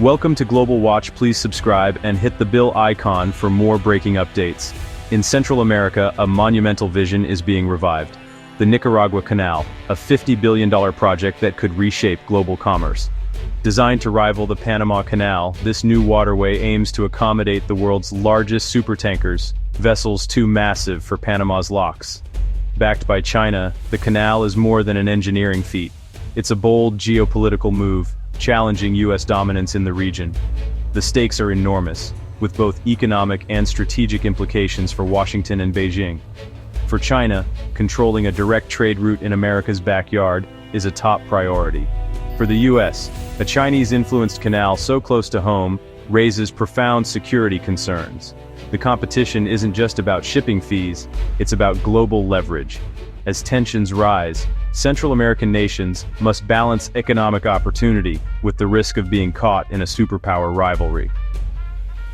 Welcome to Global Watch. Please subscribe and hit the bell icon for more breaking updates. In Central America, a monumental vision is being revived. The Nicaragua Canal, a $50 billion project that could reshape global commerce. Designed to rival the Panama Canal, this new waterway aims to accommodate the world's largest supertankers, vessels too massive for Panama's locks. Backed by China, the canal is more than an engineering feat. It's a bold geopolitical move, challenging U.S. dominance in the region. The stakes are enormous, with both economic and strategic implications for Washington and Beijing. For China, controlling a direct trade route in America's backyard is a top priority. For the U.S., a Chinese-influenced canal so close to home raises profound security concerns. The competition isn't just about shipping fees, it's about global leverage. As tensions rise, Central American nations must balance economic opportunity with the risk of being caught in a superpower rivalry.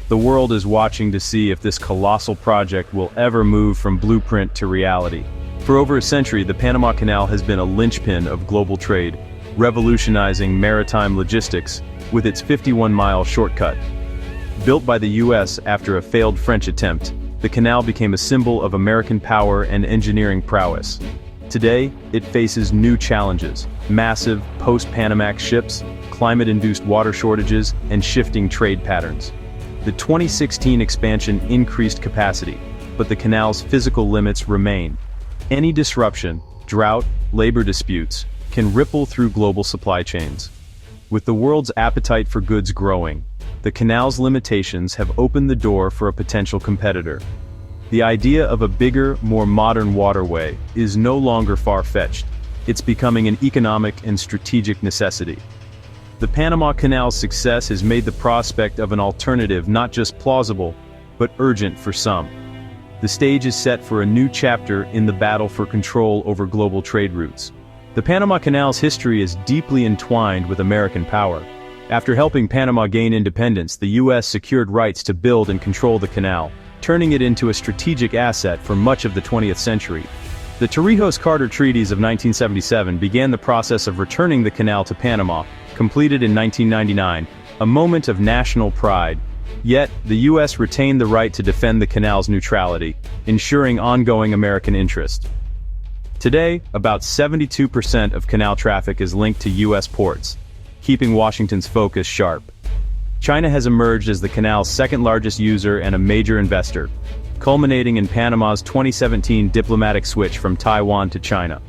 The world is watching to see if this colossal project will ever move from blueprint to reality. For over a century, the Panama Canal has been a linchpin of global trade, revolutionizing maritime logistics with its 51-mile shortcut. Built by the U.S. after a failed French attempt, the canal became a symbol of American power and engineering prowess. Today, it faces new challenges: massive post-Panamax ships, climate-induced water shortages, and shifting trade patterns. The 2016 expansion increased capacity, but the canal's physical limits remain. Any disruption, drought, labor disputes, can ripple through global supply chains. With the world's appetite for goods growing, the canal's limitations have opened the door for a potential competitor. The idea of a bigger, more modern waterway is no longer far-fetched. It's becoming an economic and strategic necessity. The Panama Canal's success has made the prospect of an alternative not just plausible, but urgent for some. The stage is set for a new chapter in the battle for control over global trade routes. The Panama Canal's history is deeply entwined with American power. After helping Panama gain independence, the U.S. secured rights to build and control the canal, turning it into a strategic asset for much of the 20th century. The Torrijos-Carter Treaties of 1977 began the process of returning the canal to Panama, completed in 1999, a moment of national pride. Yet, the U.S. retained the right to defend the canal's neutrality, ensuring ongoing American interest. Today, about 72% of canal traffic is linked to U.S. ports, keeping Washington's focus sharp. China has emerged as the canal's second-largest user and a major investor, culminating in Panama's 2017 diplomatic switch from Taiwan to China.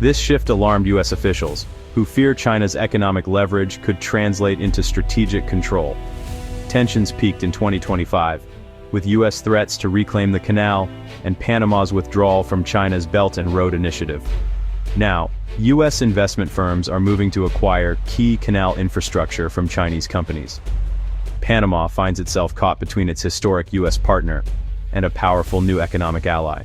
This shift alarmed U.S. officials, who fear China's economic leverage could translate into strategic control. Tensions peaked in 2025, with U.S. threats to reclaim the canal and Panama's withdrawal from China's Belt and Road Initiative. Now, U.S. investment firms are moving to acquire key canal infrastructure from Chinese companies. Panama finds itself caught between its historic U.S. partner and a powerful new economic ally.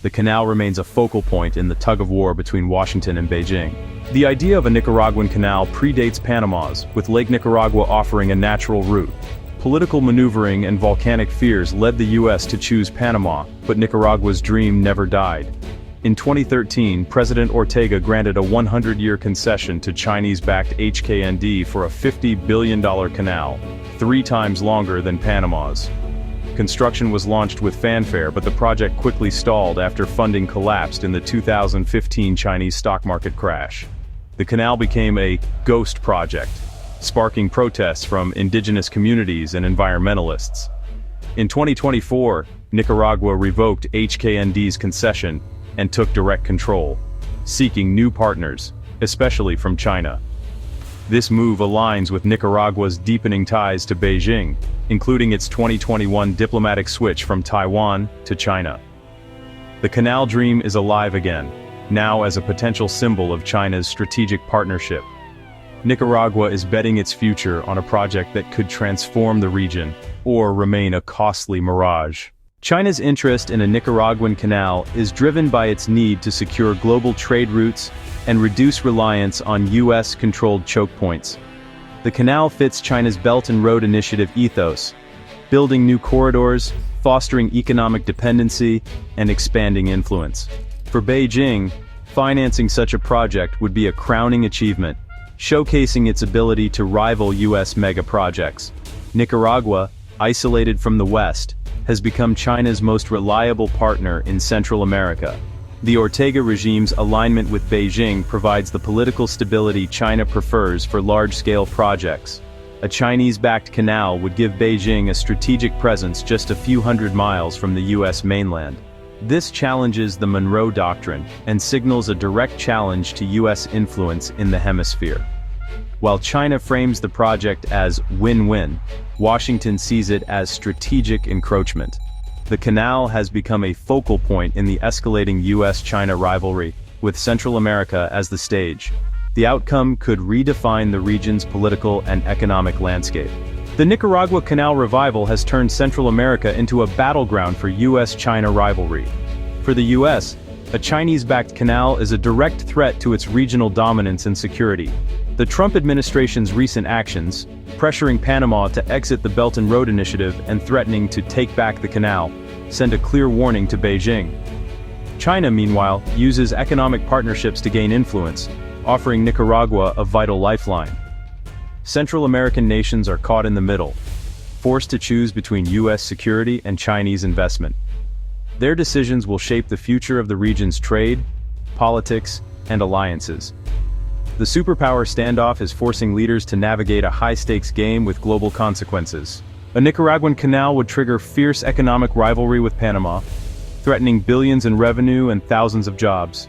The canal remains a focal point in the tug-of-war between Washington and Beijing. The idea of a Nicaraguan canal predates Panama's, with Lake Nicaragua offering a natural route. Political maneuvering and volcanic fears led the U.S. to choose Panama, but Nicaragua's dream never died. In 2013, President Ortega granted a 100-year concession to Chinese-backed HKND for a $50 billion canal, 3 times longer than Panama's. Construction was launched with fanfare, but the project quickly stalled after funding collapsed in the 2015 Chinese stock market crash. The canal became a ghost project, sparking protests from indigenous communities and environmentalists. In 2024, Nicaragua revoked HKND's concession and took direct control, seeking new partners, especially from China. This move aligns with Nicaragua's deepening ties to Beijing, including its 2021 diplomatic switch from Taiwan to China. The canal dream is alive again, now as a potential symbol of China's strategic partnership. Nicaragua is betting its future on a project that could transform the region, or remain a costly mirage. China's interest in a Nicaraguan canal is driven by its need to secure global trade routes and reduce reliance on U.S.-controlled choke points. The canal fits China's Belt and Road Initiative ethos, building new corridors, fostering economic dependency, and expanding influence. For Beijing, financing such a project would be a crowning achievement, showcasing its ability to rival US mega-projects. Nicaragua, isolated from the West, has become China's most reliable partner in Central America. The Ortega regime's alignment with Beijing provides the political stability China prefers for large-scale projects. A Chinese-backed canal would give Beijing a strategic presence just a few hundred miles from the US mainland. This challenges the Monroe Doctrine and signals a direct challenge to US influence in the hemisphere. While China frames the project as win-win, Washington sees it as strategic encroachment. The canal has become a focal point in the escalating US-China rivalry, with Central America as the stage. The outcome could redefine the region's political and economic landscape. The Nicaragua Canal revival has turned Central America into a battleground for US-China rivalry. For the US, a Chinese-backed canal is a direct threat to its regional dominance and security. The Trump administration's recent actions, pressuring Panama to exit the Belt and Road Initiative and threatening to take back the canal, send a clear warning to Beijing. China, meanwhile, uses economic partnerships to gain influence, offering Nicaragua a vital lifeline. Central American nations are caught in the middle, forced to choose between US security and Chinese investment. Their decisions will shape the future of the region's trade, politics, and alliances. The superpower standoff is forcing leaders to navigate a high-stakes game with global consequences. A Nicaraguan canal would trigger fierce economic rivalry with Panama, threatening billions in revenue and thousands of jobs.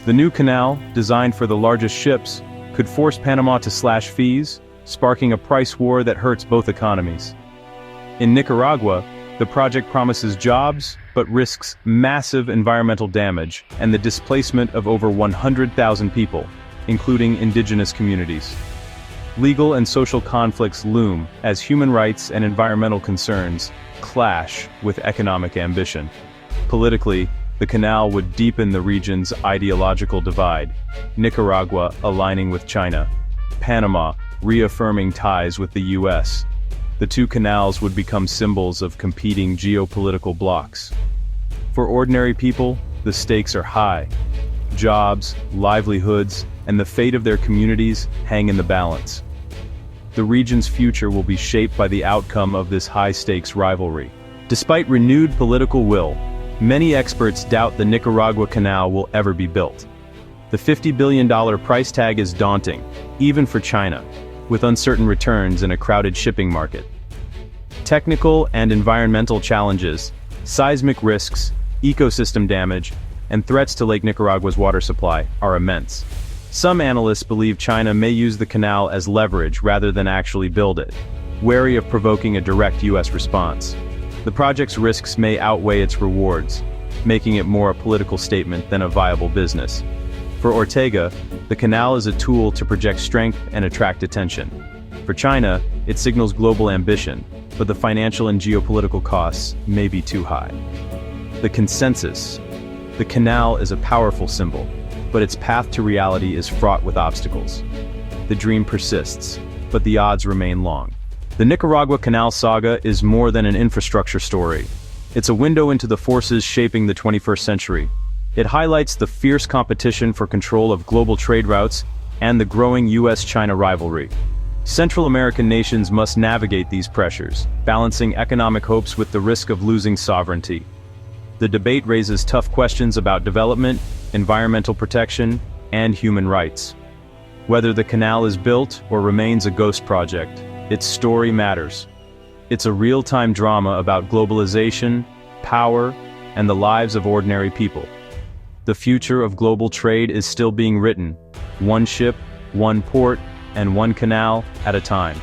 The new canal, designed for the largest ships, could force Panama to slash fees, sparking a price war that hurts both economies. In Nicaragua, the project promises jobs, but risks massive environmental damage and the displacement of over 100,000 people, including indigenous communities. Legal and social conflicts loom as human rights and environmental concerns clash with economic ambition. Politically, the canal would deepen the region's ideological divide, Nicaragua aligning with China, Panama reaffirming ties with the US. The two canals would become symbols of competing geopolitical blocs. For ordinary people, the stakes are high. Jobs, livelihoods, and the fate of their communities hang in the balance. The region's future will be shaped by the outcome of this high-stakes rivalry. Despite renewed political will, many experts doubt the Nicaragua Canal will ever be built. The $50 billion price tag is daunting, even for China, with uncertain returns in a crowded shipping market. Technical and environmental challenges, seismic risks, ecosystem damage, and threats to Lake Nicaragua's water supply are immense. Some analysts believe China may use the canal as leverage rather than actually build it, wary of provoking a direct US response. The project's risks may outweigh its rewards, making it more a political statement than a viable business. For Ortega, the canal is a tool to project strength and attract attention. For China, it signals global ambition, but the financial and geopolitical costs may be too high. The consensus. The canal is a powerful symbol, but its path to reality is fraught with obstacles. The dream persists, but the odds remain long. The Nicaragua Canal saga is more than an infrastructure story. It's a window into the forces shaping the 21st century. It highlights the fierce competition for control of global trade routes and the growing US-China rivalry. Central American nations must navigate these pressures, balancing economic hopes with the risk of losing sovereignty. The debate raises tough questions about development, environmental protection, and human rights. Whether the canal is built or remains a ghost project, its story matters. It's a real-time drama about globalization, power, and the lives of ordinary people. The future of global trade is still being written, one ship, one port, and one canal at a time.